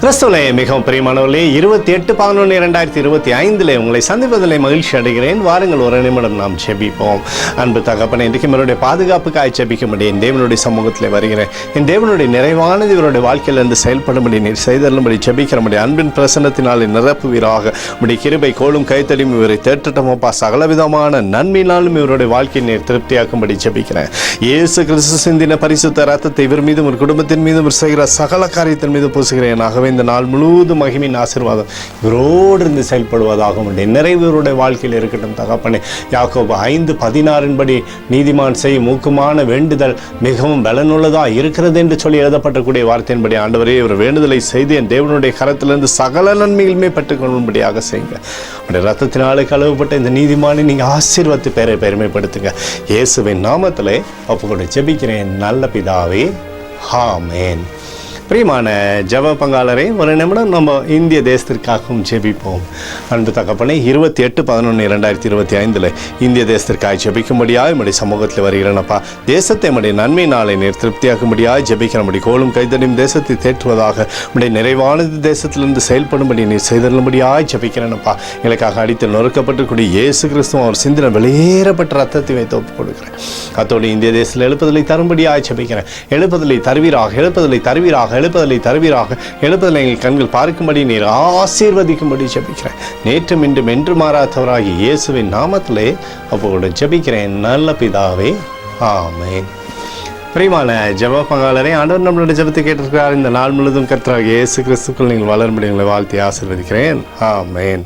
கிறிஸ்துவிலே மிகவும் பிரியமானவர்களே, 28/11/2025 உங்களை சந்திப்பதிலே மகிழ்ச்சி அடைகிறேன். வாருங்கள், ஒரு நிமிடம் நாம் ஜெபிப்போம். அன்பு தகப்பனே, இன்றைக்கு என்னுடைய பாதுகாப்புக்காக ஜெபிக்கும்படி என் தேவனுடைய சமூகத்தில் வருகிறேன். என் தேவனுடைய நிறைவானது இவருடைய வாழ்க்கையிலிருந்து செயல்படும்படி நீர் செய்தருளும்படி ஜெபிக்கிறபடி அன்பின் பிரசன்னத்தினால் நிரப்புவீராக. உடைய கிருபை கோலும் கைத்தடியும் இவரை தேற்றட்டமோப்பா. சகலவிதமான நன்மையினாலும் இவருடைய வாழ்க்கையை நீர் திருப்தியாக்கும்படி ஜெபிக்கிறேன். இயேசு கிறிஸ்து சிந்தின பரிசுத்த ரத்தத்தை இவர் மீதும் ஒரு குடும்பத்தின் மீதும் செய்கிற சகல காரியத்தின் மீது பூசுகிறேன். ஆகவே இந்த நாள் முழுவதும் மகிமையின் ஆசீர்வாதம் இவரோடு இருந்து செயல்படுவதாக உடைய நிறைவு இவருடைய வாழ்க்கையில் இருக்கட்டும் தகப்பனே. யாக்கோபு 5:16 நீதிமான் செய்யும் மூக்குமான வேண்டுதல் மிகவும் பலனுள்ளதாக இருக்கிறது என்று சொல்லி எழுதப்பட்டக்கூடிய வார்த்தையின்படி ஆண்டவரே, இவர் வேண்டுதலை செய்து என் தேவனுடைய கரத்திலிருந்து சகல நன்மைகளுமே பெற்றுக்கொள்ளும்படியாக செய்யுங்க. உடைய ரத்தத்தினாலே கழுவப்பட்ட இந்த நீதிமானை நீங்கள் ஆசீர்வத்து பேரை பெருமைப்படுத்துங்க. இயேசுவின் நாமத்திலே ஒப்புக்கொண்டு ஜெபிக்கிறேன் நல்ல பிதாவே, ஆமென். பிரியமான ஜெப பங்காளரே, ஒரு நிமிடம் நம்ம இந்திய தேசத்திற்காகவும் ஜெபிப்போம். அன்பு தகப்பனே, 28/11/2025 இந்திய தேசத்திற்காக ஜெபிக்கும்படியாக நம்முடைய சமூகத்தில் வருகிறேனப்பா. தேசத்தை நம்முடைய நன்மை நாளை நீர் திருப்தியாக்கும்படியாக ஜெபிக்கிறபடி கோலும் கைதடியும் தேசத்தை தேற்றுவதாக நம்முடைய நிறைவானது தேசத்திலிருந்து செயல்படும்படி நீர் செய்தருளும்படியாக ஜெபிக்கிறேனப்பா. எங்களுக்காக அடித்து நொறுக்கப்பட்டுக்கூடிய இயேசு கிறிஸ்துவ அவர் சிந்தின வெளியேறப்பட்ட ரத்தத்தை வைத்து ஒப்புக் கொடுக்கிறேன். அத்தோடு இந்திய தேசத்தில் எழுப்புதலை தரும்படியாக ஜெபிக்கிறேன். எழுப்புதலை தருவீராக, எழுப்புதலை தருவீராக, எழுப்புதலை தருவீராக. எழுப்புதலை எங்கள் கண்கள் பார்க்கும்படி நீர் ஆசீர்வதிக்கும்படி ஜெபிக்கிறேன். நேற்றும் இன்றும் என்று மாறாதவராகி இயேசுவின் நாமத்திலே அப்போது ஜெபிக்கிறேன் நல்ல பிதாவே, ஆமென். பிரியமான ஜெப பங்காளரே, ஆண்டவர் நம்மளுடைய ஜெபத்தை கேட்டிருக்கிறார். இந்த நாள் முழுவதும் கர்த்தராகிய இயேசு கிறிஸ்துக்குள் நீங்கள் வளரும்படி உங்களை வாழ்த்தி ஆசீர்வதிக்கிறேன். ஆமென்.